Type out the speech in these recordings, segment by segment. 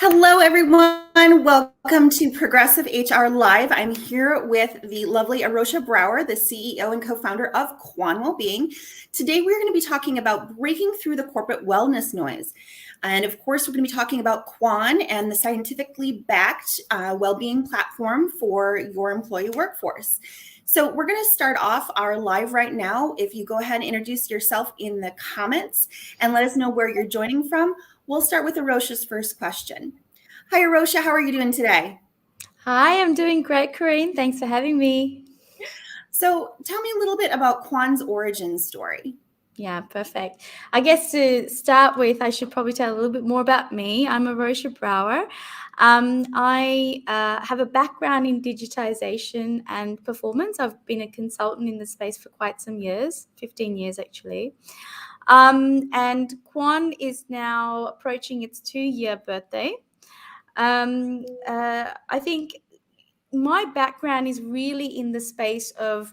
Hello, everyone. Welcome to Progressive HR Live. I'm here with the lovely Arosha Brouwer, the CEO and co-founder of Quan Wellbeing. Today, we're going to be talking about breaking through the corporate wellness noise. And of course, we're going to be talking about Quan and the scientifically backed well-being platform for your employee workforce. So we're going to start off our live right now. If you go ahead and introduce yourself in the comments and let us know where you're joining from. We'll start with Arosha's first question. Hi, Arosha. How are you doing today? Hi, I'm doing great, Corinne. Thanks for having me. So tell me a little bit about Quan's origin story. Yeah, perfect. I guess to start with, I should probably tell a little bit more about me. I'm Arosha Brouwer. I have a background in digitization and performance. I've been a consultant in the space for quite some years, 15 years actually. And Quan is now approaching its 2-year birthday. I think my background is really in the space of,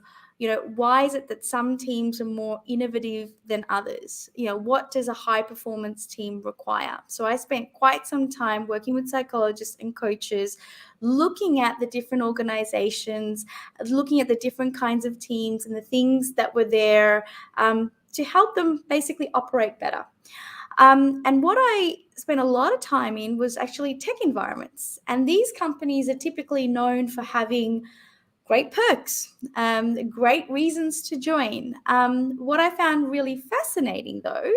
why is it that some teams are more innovative than others? What does a high performance team require? So I spent quite some time working with psychologists and coaches, looking at the different organizations, looking at the different kinds of teams and the things that were there to help them basically operate better. And what I spent a lot of time in was actually tech environments. And these companies are typically known for having great perks, great reasons to join. What I found really fascinating, though,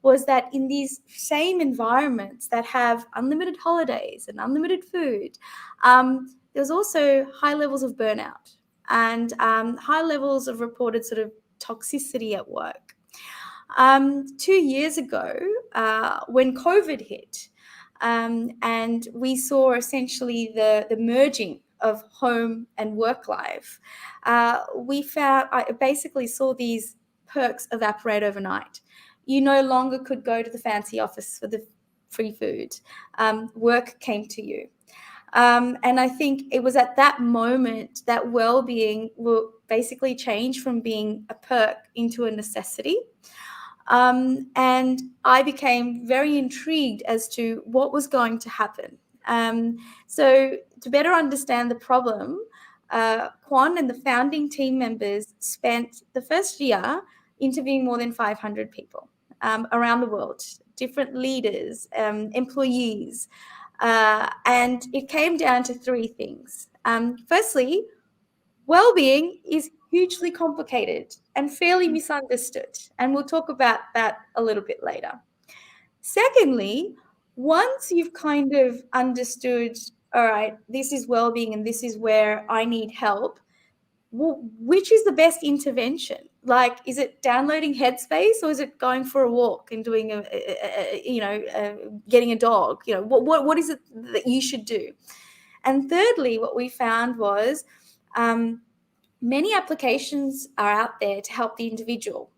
was that in these same environments that have unlimited holidays and unlimited food, there's also high levels of burnout and high levels of reported sort of toxicity at work. 2 years ago, when COVID hit, and we saw essentially the merging of home and work life, I basically saw these perks evaporate overnight. You no longer could go to the fancy office for the free food. Work came to you. And I think it was at that moment that well-being will basically change from being a perk into a necessity. And I became very intrigued as to what was going to happen. So to better understand the problem, Quan and the founding team members spent the first year interviewing more than 500 people around the world, different leaders, employees, and it came down to three things. Firstly, well-being is hugely complicated and fairly misunderstood, and we'll talk about that a little bit later. Secondly, once you've kind of understood, all right, this is well-being and this is where I need help, well, which is the best intervention? Like, is it downloading Headspace or is it going for a walk and doing getting a dog? What is it that you should do? And thirdly, what we found was many applications are out there to help the individual.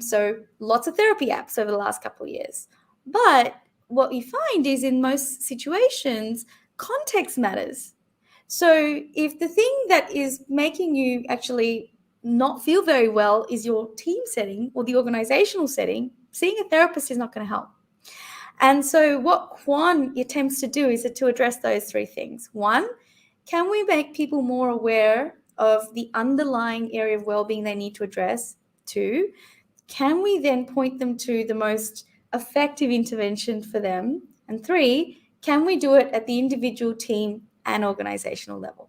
So lots of therapy apps over the last couple of years. But what you find is in most situations, context matters. So if the thing that is making you actually not feel very well is your team setting or the organizational setting, seeing a therapist is not going to help. And so what Quan attempts to do is to address those three things. One, can we make people more aware of the underlying area of well-being they need to address? Two, can we then point them to the most effective intervention for them? And three, can we do it at the individual, team, and organizational level?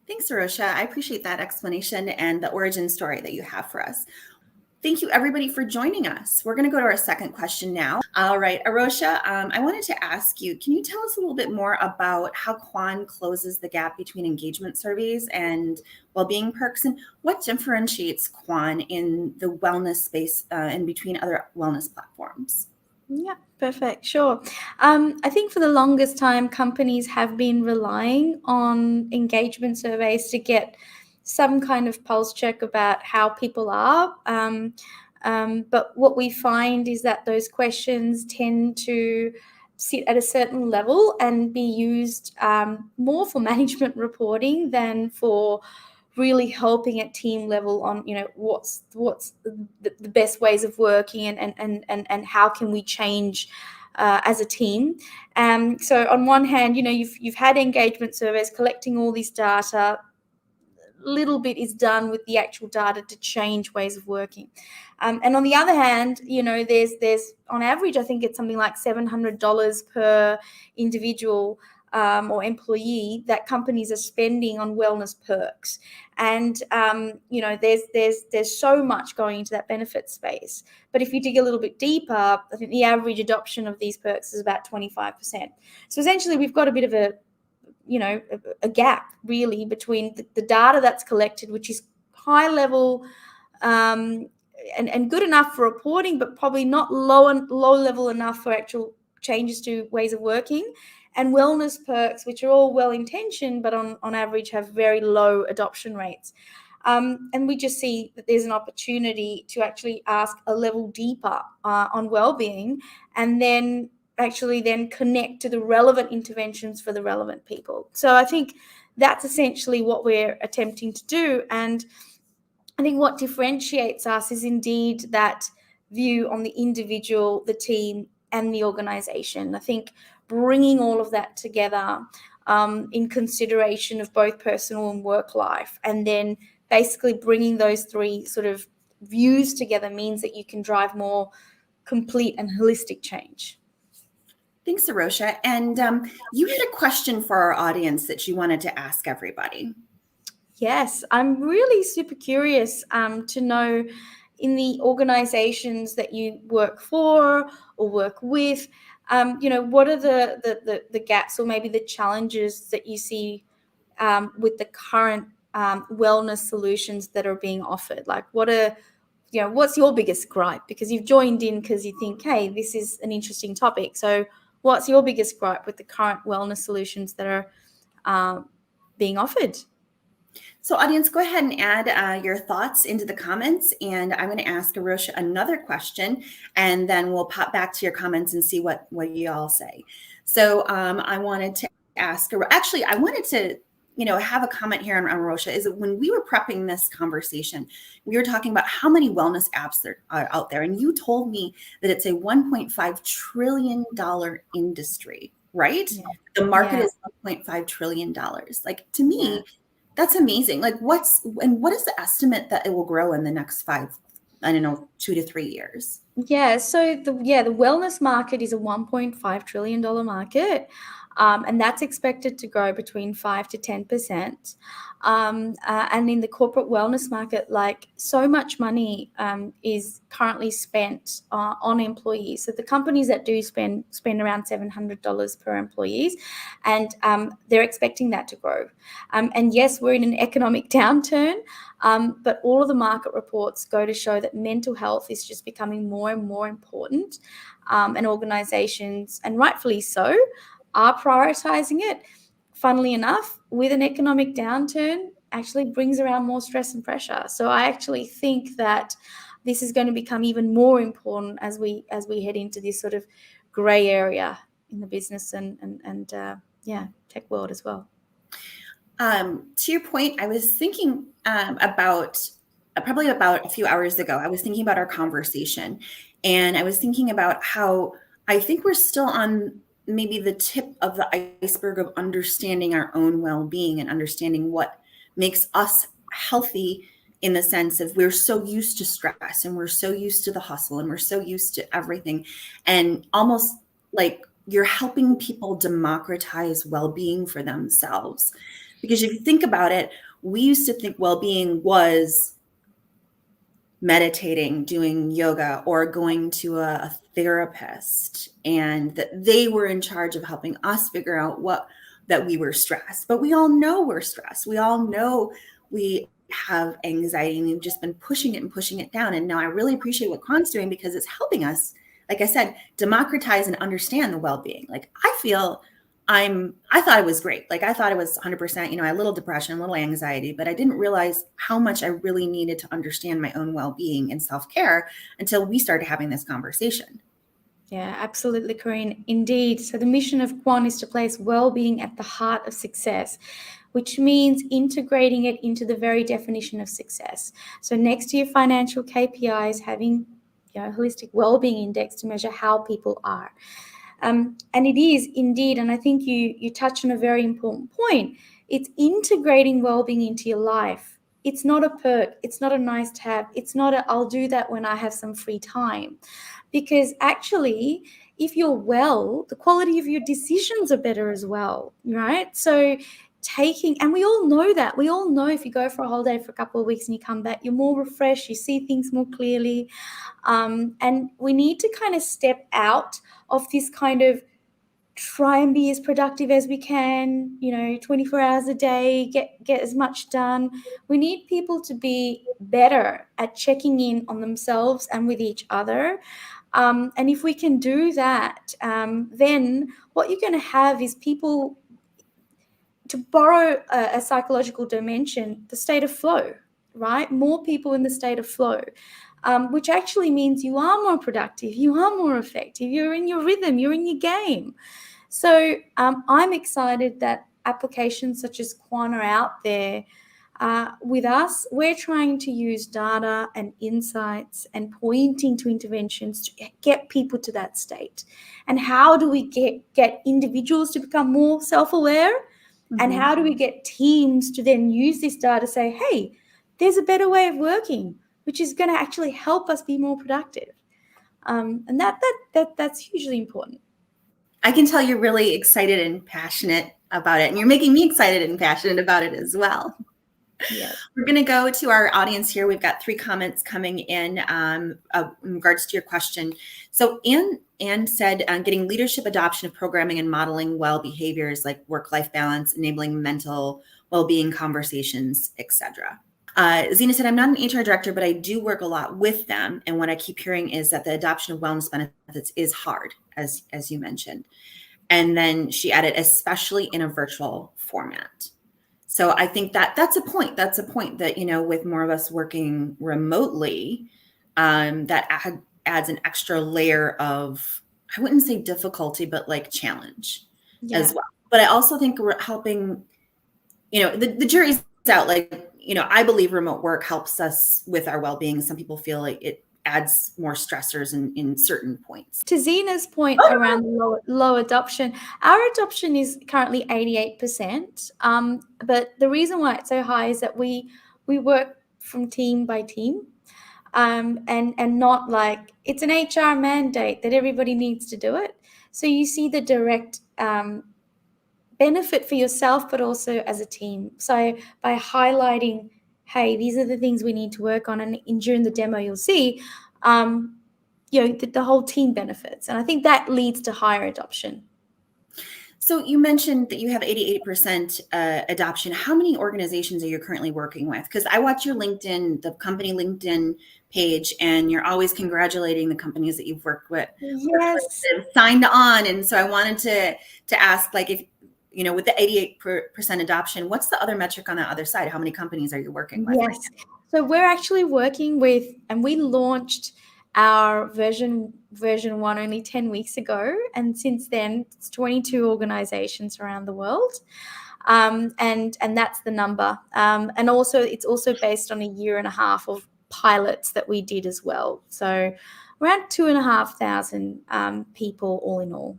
Thanks, Arosha. I appreciate that explanation and the origin story that you have for us. Thank you, everybody, for joining us. We're going to go to our second question now. All right, Arosha, I wanted to ask you, can you tell us a little bit more about how Quan closes the gap between engagement surveys and well-being perks, and what differentiates Quan in the wellness space and between other wellness platforms? Yeah, perfect. Sure. I think for the longest time, companies have been relying on engagement surveys to get some kind of pulse check about how people are. But what we find is that those questions tend to sit at a certain level and be used more for management reporting than for really helping at team level on what's the best ways of working and how can we change as a team. So on one hand, you've had engagement surveys collecting all this data. Little bit is done with the actual data to change ways of working. And on the other hand, there's on average, I think it's something like $700 per individual or employee that companies are spending on wellness perks. And there's so much going into that benefit space. But if you dig a little bit deeper, I think the average adoption of these perks is about 25%. So essentially, we've got a bit of a gap really between the data that's collected, which is high level and good enough for reporting, but probably not low level enough for actual changes to ways of working, and wellness perks, which are all well intentioned, but on average have very low adoption rates. And we just see that there's an opportunity to actually ask a level deeper on wellbeing, and then connect to the relevant interventions for the relevant people. So I think that's essentially what we're attempting to do. And I think what differentiates us is indeed that view on the individual, the team, and the organization. I think bringing all of that together in consideration of both personal and work life, and then basically bringing those three sort of views together means that you can drive more complete and holistic change. Thanks, Arosha. And you had a question for our audience that you wanted to ask everybody. Yes, I'm really super curious to know, in the organizations that you work for or work with, what are the gaps or maybe the challenges that you see with the current wellness solutions that are being offered? Like, what's your biggest gripe? Because you've joined in because you think, hey, this is an interesting topic. So what's your biggest gripe with the current wellness solutions that are being offered? So audience, go ahead and add your thoughts into the comments, and I'm going to ask Arosha another question, and then we'll pop back to your comments and see what you all say. So I wanted to ask, actually, I wanted to have a comment here on Arosha. Is that when we were prepping this conversation, we were talking about how many wellness apps there are out there, and you told me that it's a $1.5 trillion industry, right? Yeah. The market is $1.5 trillion. Like, to me, that's amazing. Like, what is the estimate that it will grow in the next 2 to 3 years? Yeah, so the wellness market is a $1.5 trillion market. And that's expected to grow between 5 to 10%. And in the corporate wellness market, like, so much money is currently spent on employees. So the companies that do spend around $700 per employees, and they're expecting that to grow. And yes, we're in an economic downturn, but all of the market reports go to show that mental health is just becoming more and more important, and organizations, and rightfully so, are prioritizing it. Funnily enough, with an economic downturn, actually brings around more stress and pressure. So I actually think that this is going to become even more important as we head into this sort of gray area in the business and tech world as well. To your point, I was thinking about a few hours ago, I was thinking about our conversation, and I was thinking about how I think we're still on maybe the tip of the iceberg of understanding our own well-being and understanding what makes us healthy, in the sense of we're so used to stress, and we're so used to the hustle, and we're so used to everything. And almost like you're helping people democratize well-being for themselves. Because if you think about it, we used to think well-being was meditating, doing yoga, or going to a therapist, and that they were in charge of helping us figure out that we were stressed. But we all know we're stressed. We all know we have anxiety, and we've just been pushing it down. And now I really appreciate what Quan's doing, because it's helping us, like I said, democratize and understand the well-being. Like, I thought it was great. Like, I thought it was 100%, I had a little depression, a little anxiety, but I didn't realize how much I really needed to understand my own well-being and self-care until we started having this conversation. Yeah, absolutely, Corinne. Indeed. So the mission of Quan is to place well-being at the heart of success, which means integrating it into the very definition of success. So next to your financial KPIs, having a holistic well-being index to measure how people are. And it is indeed, and I think you touch on a very important point. It's integrating well-being into your life. It's not a perk. It's not a nice to have. It's not a I'll do that when I have some free time. Because actually, if you're well, the quality of your decisions are better as well, right? So and we all know that. We all know if you go for a holiday for a couple of weeks and you come back, you're more refreshed, you see things more clearly. And we need to kind of step out of this kind of try and be as productive as we can, 24 hours a day, get as much done. We need people to be better at checking in on themselves and with each other. And if we can do that, then what you're going to have is people, to borrow a psychological dimension, the state of flow, right? More people in the state of flow. Which actually means you are more productive, you are more effective, you're in your rhythm, you're in your game. So I'm excited that applications such as Quan are out there with us. We're trying to use data and insights and pointing to interventions to get people to that state. And how do we get individuals to become more self-aware? And how do we get teams to then use this data to say, hey, there's a better way of working, which is going to actually help us be more productive. And that's hugely important. I can tell you're really excited and passionate about it, and you're making me excited and passionate about it as well. Yeah. We're going to go to our audience here. We've got 3 comments coming in regards to your question. So Anne said, getting leadership adoption of programming and modeling well behaviors like work-life balance, enabling mental well-being conversations, etc. Zena said, I'm not an HR director, but I do work a lot with them. And what I keep hearing is that the adoption of wellness benefits is hard, as you mentioned. And then she added, especially in a virtual format. So I think that's a point. That's a point that, with more of us working remotely, that adds an extra layer of, I wouldn't say difficulty, but like challenge as well. But I also think we're helping, the jury's out. Like, I believe remote work helps us with our well-being. Some people feel like it adds more stressors in certain points. To Zena's point around low adoption, our adoption is currently 88%. But the reason why it's so high is that we work from team by team, and not like it's an HR mandate that everybody needs to do it. So you see the direct benefit for yourself, but also as a team. So by highlighting, hey, these are the things we need to work on, and during the demo you'll see, the whole team benefits. And I think that leads to higher adoption. So you mentioned that you have 88% adoption. How many organizations are you currently working with? Because I watch your LinkedIn, the company LinkedIn page, and you're always congratulating the companies that you've worked with. Yes. Signed on. And so I wanted to ask, like, if, with the 88% adoption, what's the other metric on the other side? How many companies are you working with? Yes. So we're actually working with, and we launched our version 1 only 10 weeks ago. And since then, it's 22 organizations around the world. And that's the number. And also, it's also based on a year and a half of pilots that we did as well. So around 2,500 people all in all.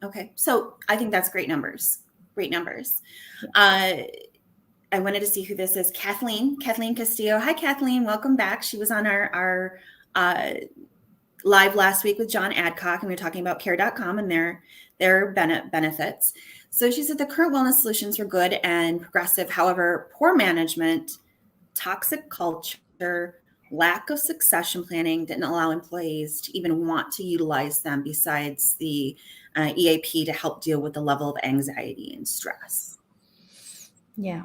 Okay. So I think that's great numbers. Great numbers. Yeah. I wanted to see who this is. Kathleen Castillo. Hi, Kathleen. Welcome back. She was on our live last week with John Adcock, and we were talking about care.com and their benefits. So she said the current wellness solutions were good and progressive. However, poor management, toxic culture, lack of succession planning didn't allow employees to even want to utilize them besides the EAP to help deal with the level of anxiety and stress. Yeah,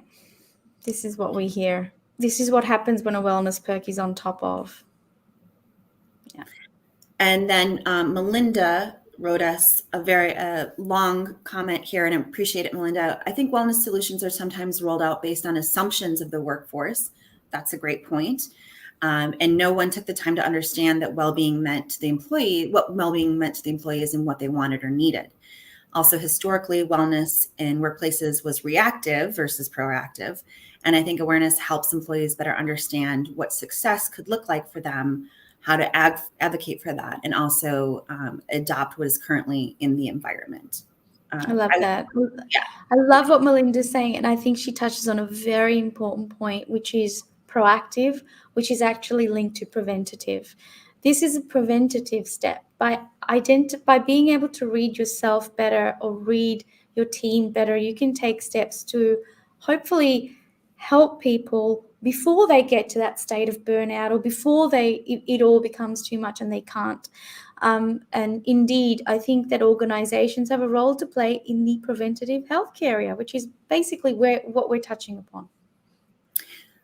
this is what we hear. This is what happens when a wellness perk is on top of. Yeah. And then Melinda wrote us a very long comment here, and I appreciate it, Melinda. I think wellness solutions are sometimes rolled out based on assumptions of the workforce. That's a great point. And no one took the time to understand that well-being meant to the employee, what well-being meant to the employees and what they wanted or needed. Also, historically, wellness in workplaces was reactive versus proactive. And I think awareness helps employees better understand what success could look like for them how to advocate for that, and also adopt what is currently in the environment. I love that. Yeah. I love what Melinda's saying, and I think she touches on a very important point, which is proactive, which is actually linked to preventative. This is a preventative step. By being able to read yourself better or read your team better, you can take steps to hopefully help people before they get to that state of burnout, or before it all becomes too much and they can't. And indeed, I think that organizations have a role to play in the preventative healthcare area, which is basically what we're touching upon.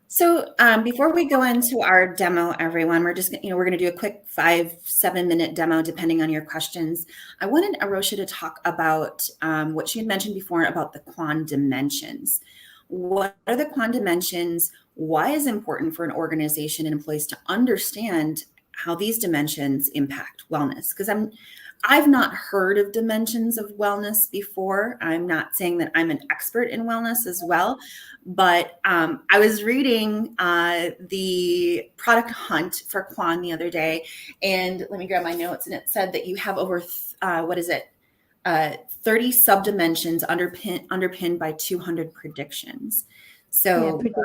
So before we go into our demo, everyone, we're going to do a quick 5-7 minute demo, depending on your questions. I wanted Arosha to talk about what she had mentioned before about the Quan dimensions. What are the Quan dimensions? Why is it important for an organization and employees to understand how these dimensions impact wellness? Because I've not heard of dimensions of wellness before. I'm not saying that I'm an expert in wellness as well, but I was reading the product hunt for Quan the other day, and let me grab my notes, and it said that you have over 30 subdimensions underpinned by 200 predictions. So indeed.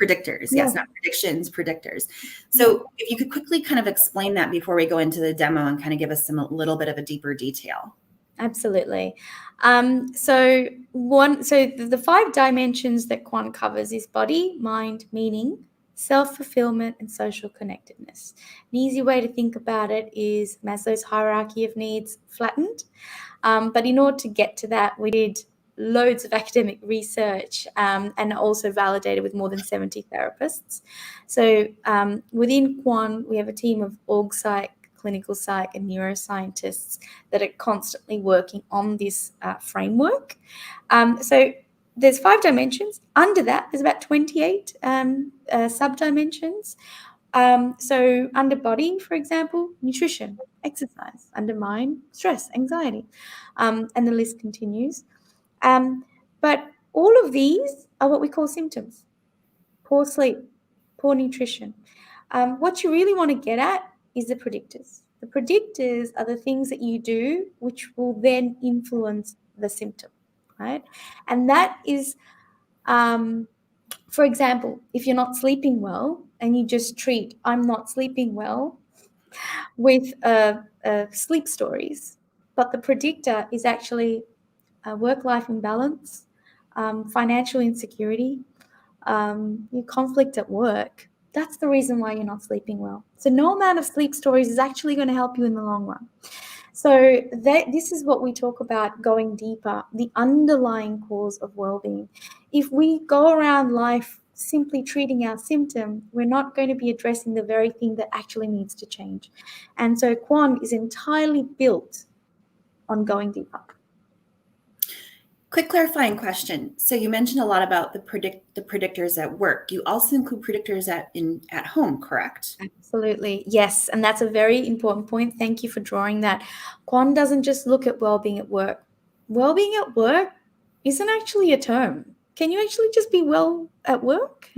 Predictors. Yes, not predictions, predictors. So if you could quickly kind of explain that before we go into the demo and kind of give us a little bit of a deeper detail. Absolutely. So the 5 dimensions that Quan covers is body, mind, meaning, self-fulfillment, and social connectedness. An easy way to think about it is Maslow's hierarchy of needs flattened. But in order to get to that, we did loads of academic research and also validated with more than 70 therapists. So within Quan, we have a team of org psych, clinical psych, and neuroscientists that are constantly working on this framework. So there's 5 dimensions. Under that, there's about 28 subdimensions. So under body, for example, nutrition, exercise. Under mind, stress, anxiety, and the list continues. But all of these are what we call symptoms: poor sleep, poor nutrition. What you really want to get at is the predictors. The predictors are the things that you do which will then influence the symptom, right? And that is, for example, if you're not sleeping well and you just treat "I'm not sleeping well" with sleep stories, but the predictor is actually work-life imbalance, financial insecurity, your conflict at work, that's the reason why you're not sleeping well. So no amount of sleep stories is actually going to help you in the long run. So this is what we talk about, going deeper, the underlying cause of well-being. If we go around life simply treating our symptom, we're not going to be addressing the very thing that actually needs to change. And so Quan is entirely built on going deeper. Quick clarifying question. So you mentioned a lot about the predictors at work. You also include predictors at home, correct? Absolutely. Yes. And that's a very important point. Thank you for drawing that. Quan doesn't just look at well-being at work. Well-being at work isn't actually a term. Can you actually just be well at work?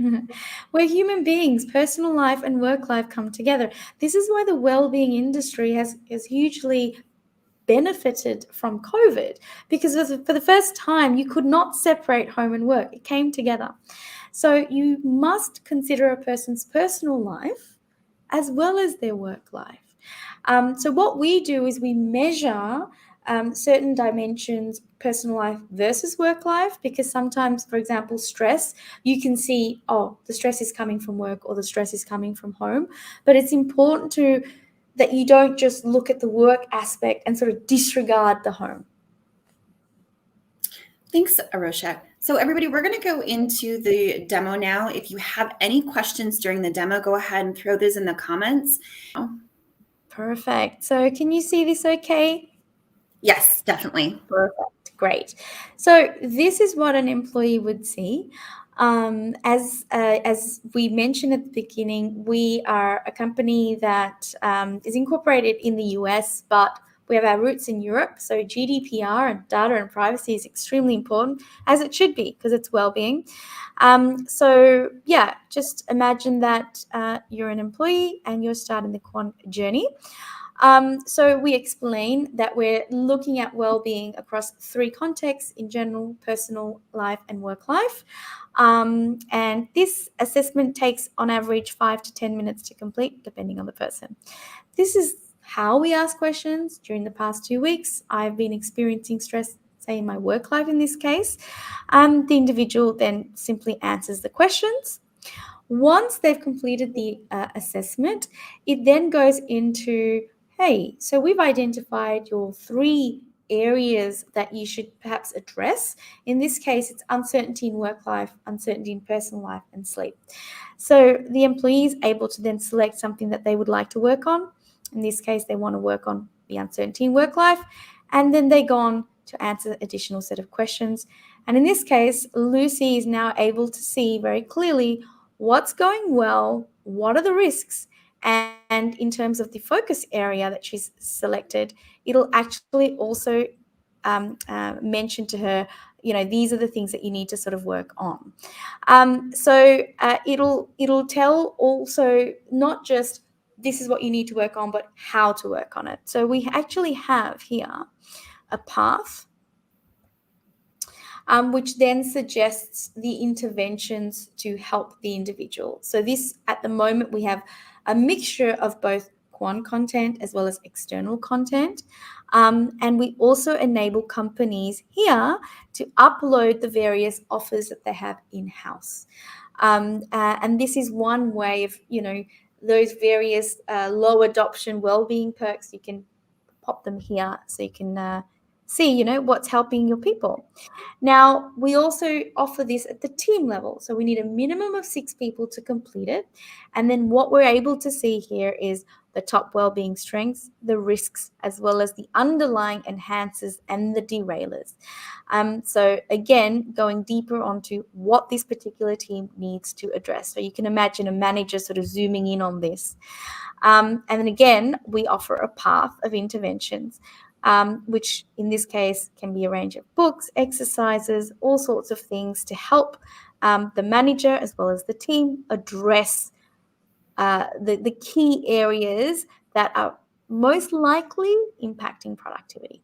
We're human beings. Personal life and work life come together. This is why the well-being industry has hugely benefited from COVID, because for the first time, you could not separate home and work. It came together. So you must consider a person's personal life as well as their work life. So what we do is we measure certain dimensions, personal life versus work life, because sometimes, for example, stress, you can see, the stress is coming from work or the stress is coming from home. But it's important that you don't just look at the work aspect and sort of disregard the home. Thanks, Arosha. So everybody, we're going to go into the demo now. If you have any questions during the demo, go ahead and throw those in the comments. Perfect. So can you see this okay? Yes, definitely. Perfect. Great. So this is what an employee would see. As we mentioned at the beginning, we are a company that is incorporated in the US, but We have our roots in Europe, so GDPR and data and privacy is extremely important, as it should be, because it's well-being. So yeah, just imagine that you're an employee and you're starting the Quan journey. So we explain that we're looking at well-being across 3 contexts: in general, personal life, and work life. And this assessment takes on average 5 to 10 minutes to complete, depending on the person. This is how we ask questions. During the past 2 weeks, I've been experiencing stress, say in my work life in this case. The individual then simply answers the questions. Once they've completed the assessment, it then goes into, hey, so we've identified your 3 areas that you should perhaps address. In this case, it's uncertainty in work life, uncertainty in personal life, and sleep. So the employee is able to then select something that they would like to work on. In this case, they want to work on the uncertainty in work life, and then they go on to answer additional set of questions. And in this case, Lucy is now able to see very clearly what's going well, what are the risks, and in terms of the focus area that she's selected, it'll actually also mention to her, these are the things that you need to sort of work on. So it'll tell also not just this is what you need to work on, but how to work on it. So we actually have here a path, which then suggests the interventions to help the individual. So this, at the moment, we have a mixture of both Quan content as well as external content. And we also enable companies here to upload the various offers that they have in-house. And this is one way of, those various low adoption wellbeing perks. You can pop them here so you can see, what's helping your people. Now, we also offer this at the team level. So we need a minimum of 6 people to complete it. And then what we're able to see here is the top wellbeing strengths, the risks, as well as the underlying enhancers and the derailers. So again, going deeper onto what this particular team needs to address. So you can imagine a manager sort of zooming in on this. And then again, we offer a path of interventions, which in this case can be a range of books, exercises, all sorts of things to help the manager as well as the team address the key areas that are most likely impacting productivity.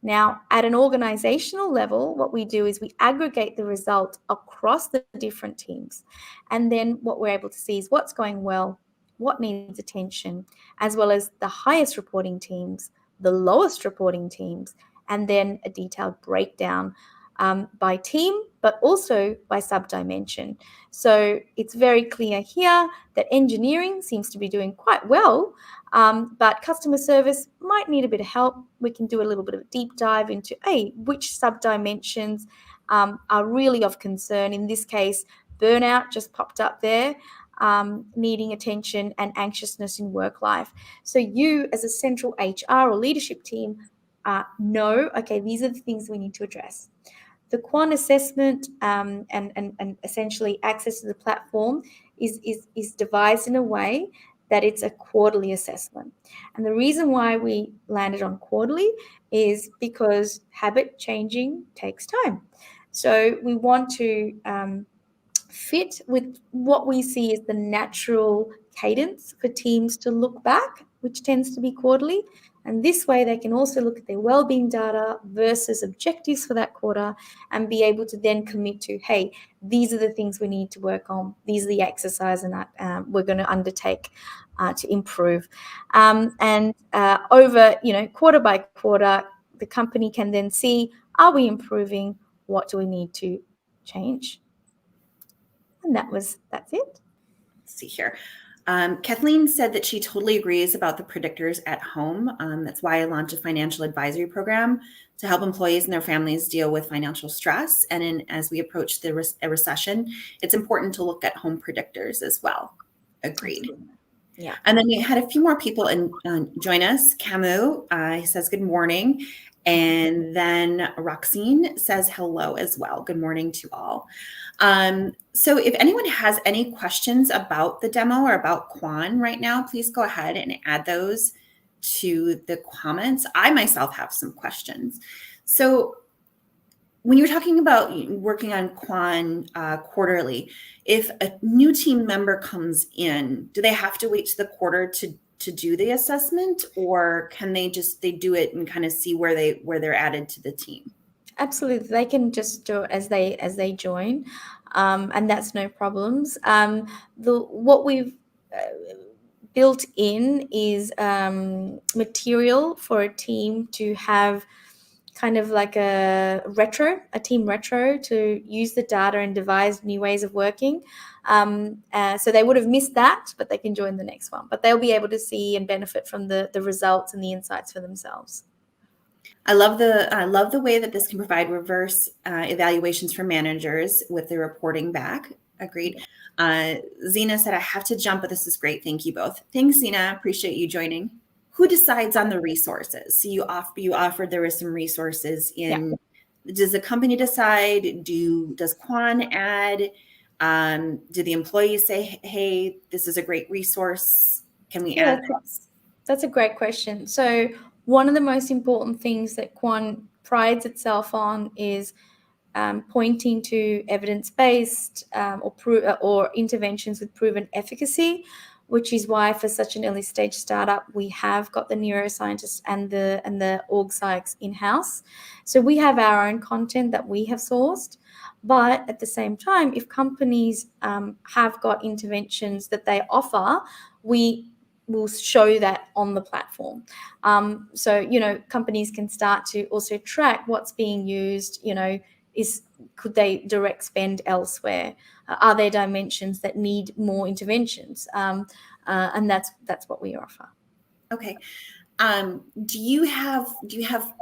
Now, at an organizational level, what we do is we aggregate the result across the different teams. And then what we're able to see is what's going well, what needs attention, as well as the highest reporting teams, the lowest reporting teams, and then a detailed breakdown by team, but also by subdimension. So it's very clear here that engineering seems to be doing quite well, but customer service might need a bit of help. We can do a little bit of a deep dive into, which subdimensions are really of concern. In this case, burnout just popped up there, needing attention, and anxiousness in work life. So you as a central HR or leadership team know, okay, these are the things we need to address. The Quan assessment and essentially access to the platform is devised in a way that it's a quarterly assessment. And the reason why we landed on quarterly is because habit changing takes time. So we want to fit with what we see as the natural cadence for teams to look back, which tends to be quarterly. And this way they can also look at their wellbeing data versus objectives for that quarter and be able to then commit to, hey, these are the things we need to work on. These are the exercises that we're going to undertake to improve. And over, quarter by quarter, the company can then see, are we improving? What do we need to change? And that's it. Let's see here. Kathleen said that she totally agrees about the predictors at home. That's why I launched a financial advisory program to help employees and their families deal with financial stress. And as we approach a recession, it's important to look at home predictors as well. Agreed. Yeah. And then we had a few more people join us. Camus says good morning. And then Roxine says hello as well. Good morning to all. So if anyone has any questions about the demo or about Quan right now, please go ahead and add those to the comments, I myself have some questions. So when you're talking about working on Quan quarterly, if a new team member comes in, do they have to wait to the quarter to do the assessment, or can they do it and kind of see where they're added to the team? Absolutely, they can just do it as they join, and that's no problems. What we've built in is material for a team to have kind of like a team retro to use the data and devise new ways of working. So they would have missed that, but they can join the next one. But they'll be able to see and benefit from the results and the insights for themselves. I love the way that this can provide reverse evaluations for managers with the reporting back. Agreed. Zena said, I have to jump, but this is great. Thank you both. Thanks, Zena. Appreciate you joining. Who decides on the resources? So you offered there were some resources in. Yeah. Does the company decide? Does Quan add? Do the employees say, hey, this is a great resource? Can we add this? That's a great question. So one of the most important things that Quan prides itself on is pointing to evidence-based or interventions with proven efficacy, which is why for such an early stage startup, we have got the neuroscientists and the org psychs in-house. So we have our own content that we have sourced. But at the same time, if companies have got interventions that they offer, we will show that on the platform. So, companies can start to also track what's being used, could they direct spend elsewhere? Are there dimensions that need more interventions? And that's what we offer. Okay. Do you have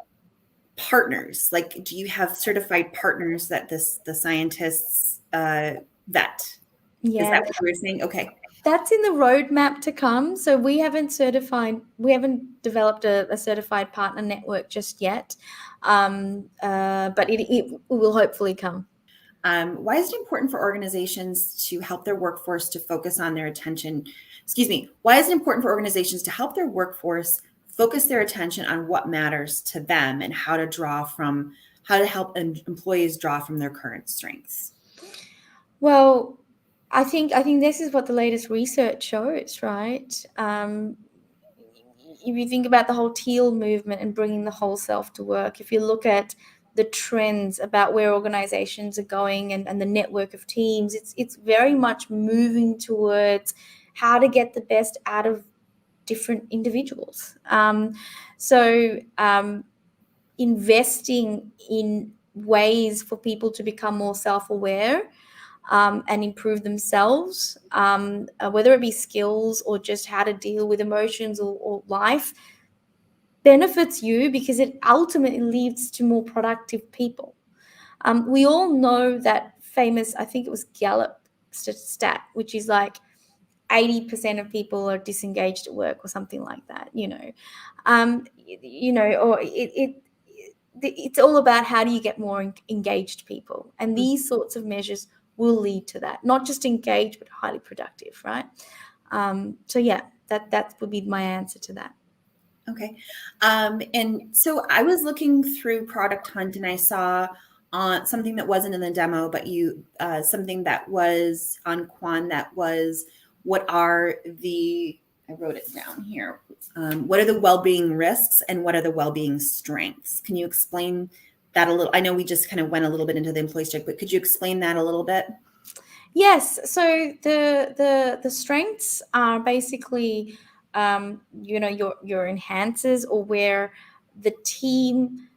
partners? Like, do you have certified partners that the scientists vet? Yeah. Is that what you were saying? Okay. That's in the roadmap to come. So we haven't developed a certified partner network just yet, but it will hopefully come. Why is it important for organizations to help their workforce to focus on their attention? Why is it important for organizations to help their workforce focus their attention on what matters to them and how to help employees draw from their current strengths? Well, I think this is what the latest research shows, right? If you think about the whole teal movement and bringing the whole self to work, if you look at the trends about where organizations are going and the network of teams, it's very much moving towards how to get the best out of different individuals. So investing in ways for people to become more self-aware and improve themselves, whether it be skills or just how to deal with emotions or life, benefits you because it ultimately leads to more productive people. We all know that famous, I think it was Gallup stat, which is like 80% of people are disengaged at work or something like that, or it's all about how do you get more engaged people, and these sorts of measures will lead to that, not just engaged but highly productive, right? So yeah, that would be my answer to that. Okay. And so I was looking through Product Hunt and I saw on something that wasn't in the demo, but something that was on Quan that was, I wrote it down here. What are the well-being risks and what are the well-being strengths? Can you explain that a little? I know we just kind of went a little bit into the employee check, but could you explain that a little bit? Yes. So the strengths are basically, your enhancers, or where the team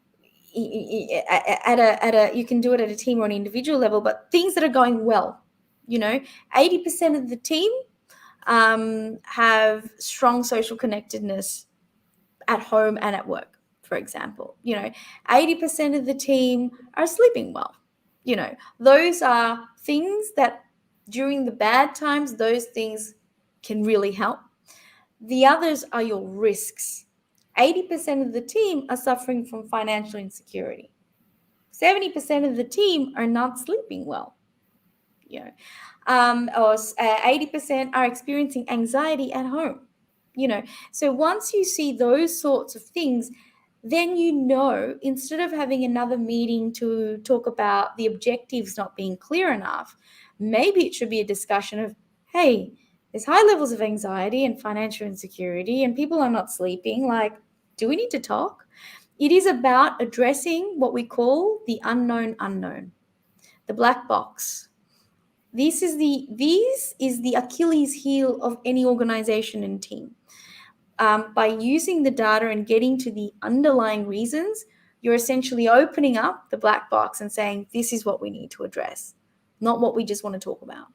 you can do it at a team or an individual level, but things that are going well. 80% of the team have strong social connectedness at home and at work, for example. 80% of the team are sleeping well. Those are things that during the bad times, those things can really help. The others are your risks. 80% of the team are suffering from financial insecurity. 70% of the team are not sleeping well. Or 80% are experiencing anxiety at home. So once you see those sorts of things, then instead of having another meeting to talk about the objectives not being clear enough, maybe it should be a discussion of, hey, there's high levels of anxiety and financial insecurity and people are not sleeping. Like, do we need to talk? It is about addressing what we call the unknown, the black box. This is the Achilles heel of any organization and team. By using the data and getting to the underlying reasons, you're essentially opening up the black box and saying, this is what we need to address, not what we just want to talk about.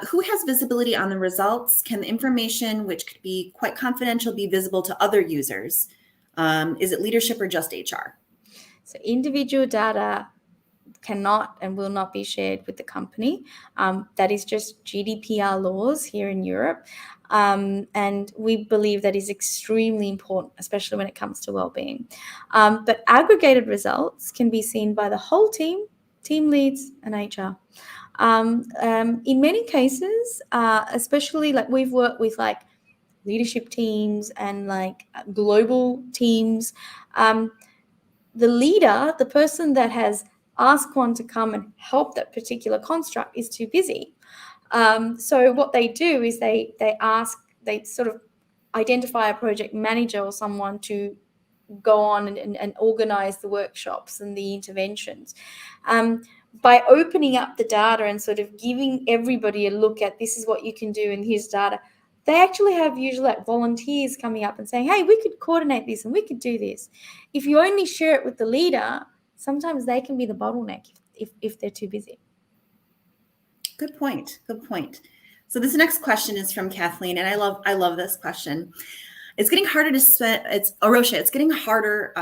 Who has visibility on the results? Can the information, which could be quite confidential, be visible to other users? Is it leadership or just HR? So individual data cannot and will not be shared with the company. That is just GDPR laws here in Europe. And we believe that is extremely important, especially when it comes to wellbeing. But aggregated results can be seen by the whole team leads, and HR. In many cases, especially like we've worked with like leadership teams and like global teams, the leader, the person that has asked Quan to come and help that particular construct is too busy. So what they do is they sort of identify a project manager or someone to go on and organize the workshops and the interventions. By opening up the data and sort of giving everybody a look at this is what you can do and here's data, they actually have usually like volunteers coming up and saying, hey, we could coordinate this and we could do this. If you only share it with the leader, sometimes they can be the bottleneck if they're too busy. Good point. So this next question is from Kathleen, and I love this question. It's getting harder to spend. It's Arosha. It's getting harder.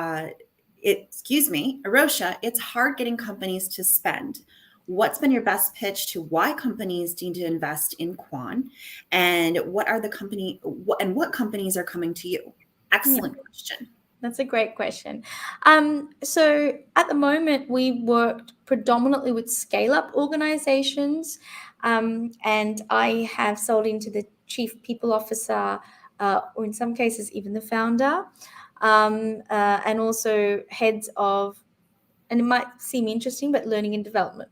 Arosha. It's hard getting companies to spend. What's been your best pitch to why companies need to invest in Quan, and what companies are coming to you? Excellent question. That's a great question. So at the moment, we worked predominantly with scale-up organizations, and I have sold into the chief people officer, or in some cases even the founder, and also heads of, and it might seem interesting, but learning and development.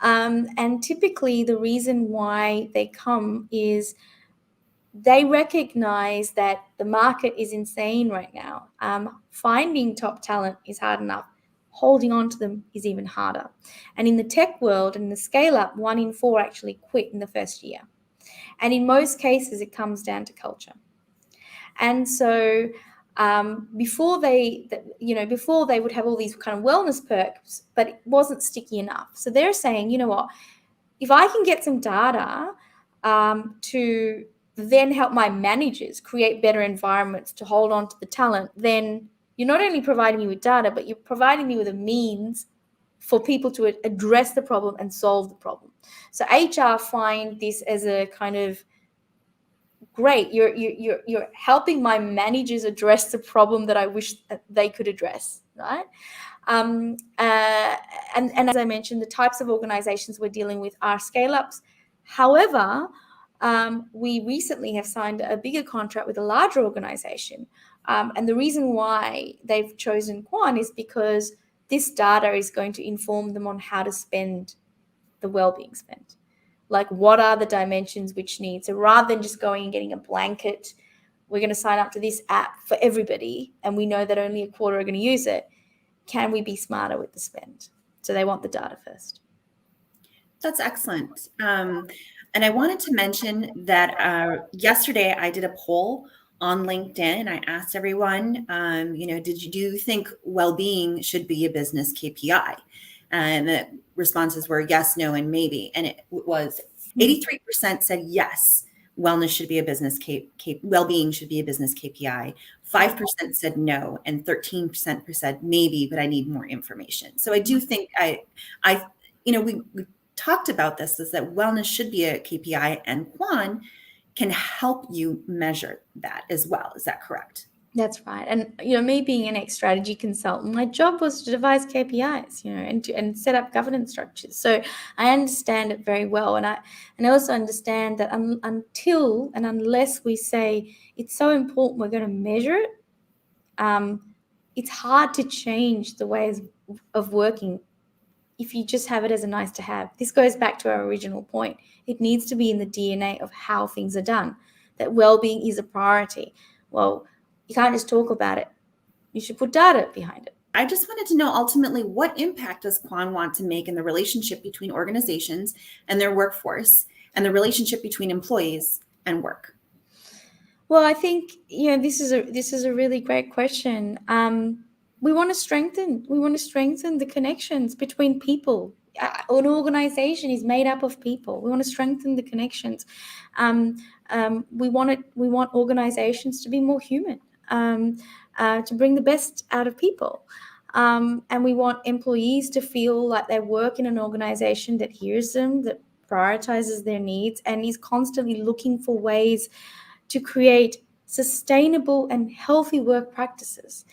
And typically the reason why they come is they recognize that the market is insane right now. Finding top talent is hard enough. Holding on to them is even harder. And in the tech world and the scale up, 1 in 4 actually quit in the first year. And in most cases, it comes down to culture. And so before they would have all these kind of wellness perks, but it wasn't sticky enough. So they're saying, you know what, if I can get some data to then help my managers create better environments to hold on to the talent, then you're not only providing me with data, but you're providing me with a means for people to address the problem and solve the problem. So HR find this as a kind of great. You're helping my managers address the problem that I wish that they could address, right? And as I mentioned, the types of organizations we're dealing with are scale-ups. However, we recently have signed a bigger contract with a larger organization. And the reason why they've chosen Quan is because this data is going to inform them on how to spend the wellbeing spend. Like, what are the dimensions which need? So rather than just going and getting a blanket, we're going to sign up to this app for everybody, and we know that only a quarter are going to use it. Can we be smarter with the spend? So they want the data first. That's excellent. And I wanted to mention that yesterday I did a poll on LinkedIn. I asked everyone, do you think well-being should be a business KPI? And the responses were yes, no, and maybe. And it was 83% said yes, wellness should be a business well-being should be a business KPI. 5% said no, and 13% said maybe, but I need more information. So I do think we talked about this, is that wellness should be a KPI, and Quan can help you measure that as well. Is that correct? That's right. And, me being an ex-strategy consultant, my job was to devise KPIs, and set up governance structures. So I understand it very well. And I also understand that until and unless we say it's so important, we're going to measure it, it's hard to change the ways of working if you just have it as a nice to have. This goes back to our original point. It needs to be in the DNA of how things are done, that well-being is a priority. Well, you can't just talk about it. You should put data behind it. I just wanted to know ultimately, what impact does Quan want to make in the relationship between organizations and their workforce, and the relationship between employees and work? Well, I think this is a really great question. We want to strengthen the connections between people. An organization is made up of people. We want to strengthen the connections. We want organizations to be more human, to bring the best out of people. And we want employees to feel like they work in an organization that hears them, that prioritizes their needs, and is constantly looking for ways to create sustainable and healthy work practices.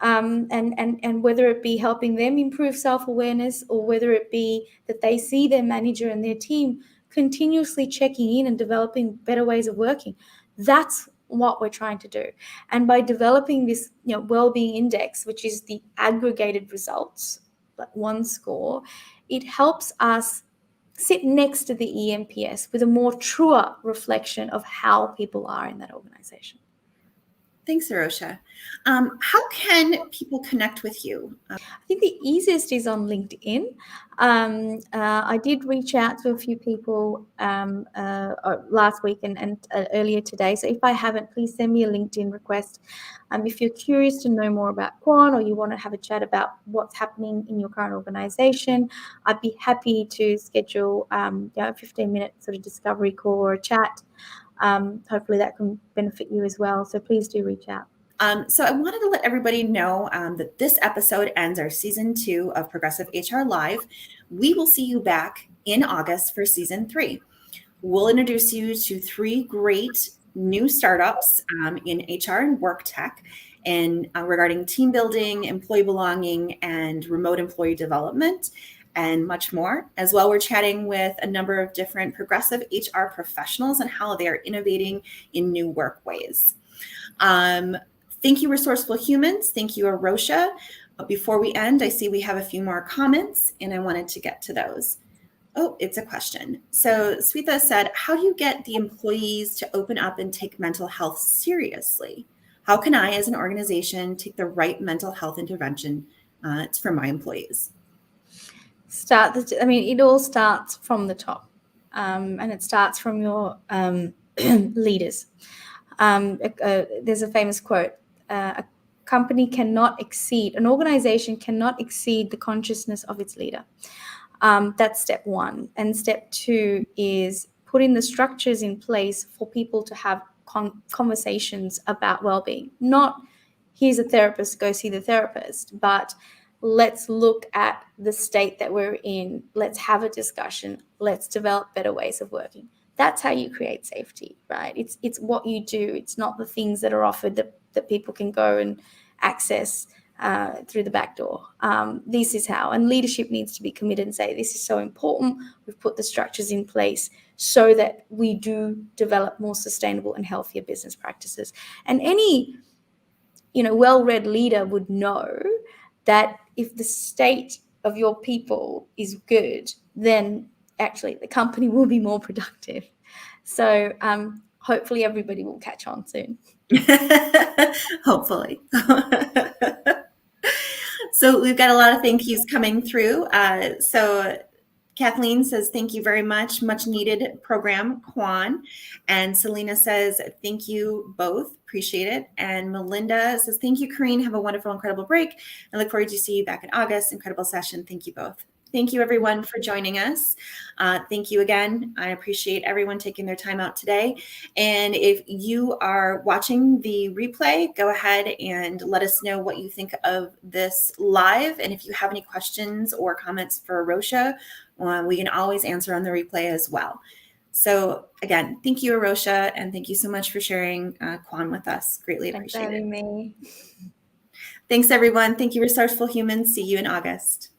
And whether it be helping them improve self-awareness, or whether it be that they see their manager and their team continuously checking in and developing better ways of working, that's what we're trying to do. And by developing this well-being index, which is the aggregated results, like one score, it helps us sit next to the EMPS with a more truer reflection of how people are in that organization. Thanks, Arosha. How can people connect with you? I think the easiest is on LinkedIn. I did reach out to a few people last week and earlier today. So if I haven't, please send me a LinkedIn request. If you're curious to know more about Quan, or you want to have a chat about what's happening in your current organization, I'd be happy to schedule a 15-minute sort of discovery call or a chat. Hopefully that can benefit you as well. So please do reach out. So I wanted to let everybody know that this episode ends our season 2 of Progressive HR Live. We will see you back in August for season 3. We'll introduce you to 3 great new startups in HR and work tech, and regarding team building, employee belonging, and remote employee development, and much more. As well, we're chatting with a number of different progressive HR professionals and how they are innovating in new work ways. Thank you, Resourceful Humans. Thank you, Arosha. Before we end, I see we have a few more comments, and I wanted to get to those. Oh, it's a question. So Swetha said, how do you get the employees to open up and take mental health seriously? How can I, as an organization, take the right mental health intervention for my employees? It all starts from the top, and it starts from your leaders. There's a famous quote, an organization cannot exceed the consciousness of its leader. That's step 1. And step 2 is putting the structures in place for people to have conversations about well-being. Not, here's a therapist, go see the therapist, but let's look at the state that we're in. Let's have a discussion. Let's develop better ways of working. That's how you create safety, right? It's what you do. It's not the things that are offered that people can go and access through the back door. This is how. And leadership needs to be committed and say, this is so important. We've put the structures in place so that we do develop more sustainable and healthier business practices. And any well-read leader would know that if the state of your people is good, then actually the company will be more productive. So hopefully everybody will catch on soon. Hopefully. So we've got a lot of thank yous coming through. So Kathleen says, thank you very much. Much needed program, Quan. And Selena says, thank you both. Appreciate it. And Melinda says, thank you, Kareen. Have a wonderful, incredible break. I look forward to see you back in August. Incredible session. Thank you both. Thank you, everyone, for joining us. Thank you again. I appreciate everyone taking their time out today. And if you are watching the replay, go ahead and let us know what you think of this live. And if you have any questions or comments for Arosha, we can always answer on the replay as well. So again, thank you, Arosha, and thank you so much for sharing Quan with us. Greatly Thanks for appreciate it. having me. Thanks, everyone. Thank you, Resourceful Humans. See you in August.